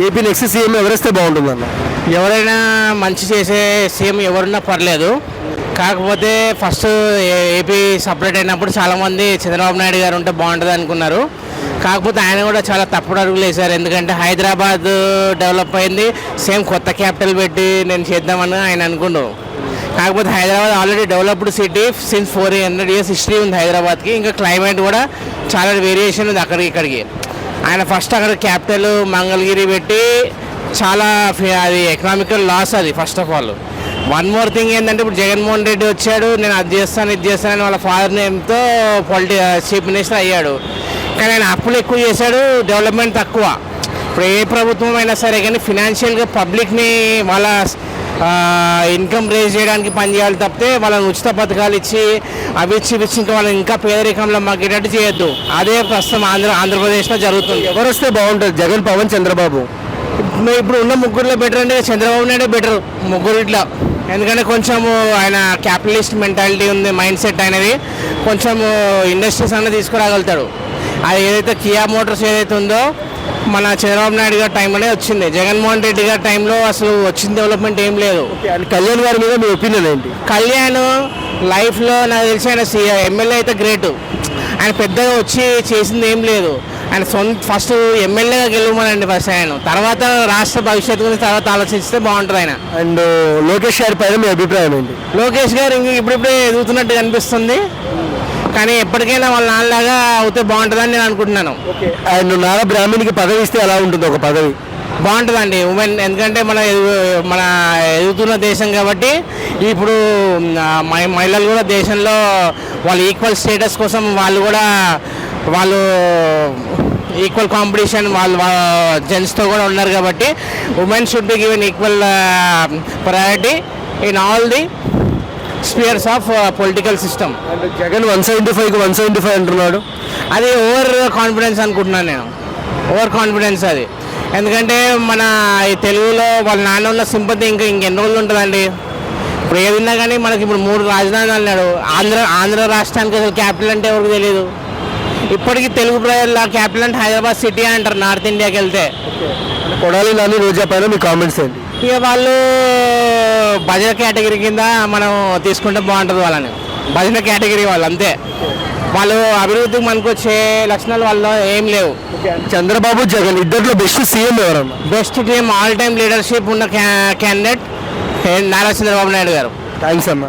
AP next CM ఎవరేస్తే బాగుంటుందన్న? ఎవరైనా మంచి చేసే సీఎం ఎవరున్నా పర్లేదు. కాకపోతే ఫస్ట్ ఏపీ సపరేట్ అయినప్పుడు చాలామంది చంద్రబాబు నాయుడు గారు ఉంటే బాగుంటుంది అనుకున్నారు. కాకపోతే ఆయన కూడా చాలా తప్పుడు అడుగులు వేశారు. ఎందుకంటే హైదరాబాద్ డెవలప్ అయింది, సేమ్ కొత్త క్యాపిటల్ పెట్టి నేను చేద్దామని ఆయన అనుకున్నాను. కాకపోతే Hyderabad already developed city, since 400 years history ఉంది హైదరాబాద్కి. ఇంకా క్లైమేట్ కూడా చాలా వేరియేషన్ ఉంది అక్కడికి ఇక్కడికి. ఆయన ఫస్ట్ అక్కడ క్యాపిటల్ మంగళగిరి పెట్టి చాలా అది ఎకనామికల్ లాస్ అది first of all. One more thing ఏంటంటే ఇప్పుడు జగన్మోహన్ రెడ్డి వచ్చాడు, నేను అది చేస్తాను ఇది చేస్తానని వాళ్ళ ఫాదర్ నేమ్తో చీఫ్ మినిస్టర్ అయ్యాడు. కానీ ఆయన అప్పులు ఎక్కువ చేశాడు, డెవలప్మెంట్ తక్కువ. ఇప్పుడు ఏ ప్రభుత్వం అయినా సరే కానీ ఫినాన్షియల్గా పబ్లిక్ని వాళ్ళ ఇన్కమ్ రేజ్ చేయడానికి పనిచేయాలి తప్పితే వాళ్ళని ఉచిత పథకాలు ఇచ్చి అవి ఇచ్చి ఇంకా వాళ్ళని ఇంకా పేదరికంలో మగ్గేటట్టు చేయొద్దు. అదే ప్రస్తుతం ఆంధ్రప్రదేశ్లో జరుగుతుంది. ఎవరు వస్తే బాగుంటుంది? జగన్, పవన్, చంద్రబాబు? ఇప్పుడు ఉన్న ముగ్గురులో బెటర్ అంటే చంద్రబాబు నాయుడే బెటర్ ముగ్గురిట్లో. ఎందుకంటే కొంచెము ఆయన క్యాపిటలిస్ట్ మెంటాలిటీ ఉంది, మైండ్ సెట్ అనేది. కొంచెం ఇండస్ట్రీస్ అన్నీ తీసుకురాగలుగుతాడు. అది ఏదైతే కియా మోటార్స్ ఏదైతే ఉందో మన చంద్రబాబు నాయుడు గారి టైంలోనే వచ్చింది. జగన్మోహన్ రెడ్డి గారి టైంలో అసలు వచ్చిన డెవలప్మెంట్ ఏం లేదు. కళ్యాణ్ గారి మీద మీ ఒపీనియన్ ఏంటి? కళ్యాణ్ లైఫ్లో నాకు తెలిసి ఆయన ఎమ్మెల్యే అయితే గ్రేటు. ఆయన పెద్దగా వచ్చి చేసింది ఏం లేదు. ఆయన ఫస్ట్ ఎమ్మెల్యేగా గెలవమనండి ఫస్ట్ ఆయన, తర్వాత రాష్ట్ర భవిష్యత్తు గురించి తర్వాత ఆలోచిస్తే బాగుంటుంది ఆయన. అండ్ లోకేష్ గారి పైన మీ అభిప్రాయం ఏంటి? లోకేష్ గారు ఇంక ఇప్పుడిప్పుడే ఎదుగుతున్నట్టు కనిపిస్తుంది, కానీ ఎప్పటికైనా వాళ్ళ నాన్నలాగా అవుతే బాగుంటుందని నేను అనుకుంటున్నాను. అండ్ నారా బ్రాహ్మణికి పదవి ఇస్తే ఎలా ఉంటుంది? ఒక పదవి బాగుంటుందండి ఉమెన్, ఎందుకంటే మన ఎదుగుతున్న దేశం కాబట్టి ఇప్పుడు మహిళలు కూడా దేశంలో వాళ్ళ ఈక్వల్ స్టేటస్ కోసం వాళ్ళు ఈక్వల్ కాంపిటీషన్ వాళ్ళు జెంట్స్తో కూడా ఉన్నారు కాబట్టి women should be given equal priority in all the spheres of political system. Jagan 175కి 175 అంటున్నాడు. అది ఓవర్ కాన్ఫిడెన్స్ అనుకుంటున్నాను నేను, ఓవర్ కాన్ఫిడెన్స్ అది. ఎందుకంటే మన ఈ తెలుగులో వాళ్ళ నాన్న ఉన్న సింపతి ఇంకెన్ని రోజులు ఉంటుందండి. ఇప్పుడు ఏదన్నా కానీ మనకి ఇప్పుడు 3 రాజధానులు అన్నాడు. ఆంధ్ర రాష్ట్రానికి అసలు క్యాపిటల్ అంటే ఎవరికి తెలియదు. ఇప్పటికీ తెలుగు ప్రజల క్యాపిటల్ అంటే హైదరాబాద్ సిటీ అంటారు నార్త్ ఇండియాకి వెళ్తే. కొడాలి నాని, రోజా పైన మీ కామెంట్స్ ఏంటి? ఇక వాళ్ళు భజన కేటగిరీ కింద మనం తీసుకుంటే బాగుంటుంది. వాళ్ళని భజన కేటగిరీ వాళ్ళు అంతే. వాళ్ళు అభివృద్ధికి మనకు వచ్చే లక్షణాలు వాళ్ళు ఏం లేవు. చంద్రబాబు, జగన్ ఇద్దరిలో బెస్ట్ సీఎం ఎవరన్నా? Best team all time leadership ఉన్న క్యాండిడేట్ నారా చంద్రబాబు నాయుడు గారు. థ్యాంక్స్ అన్న.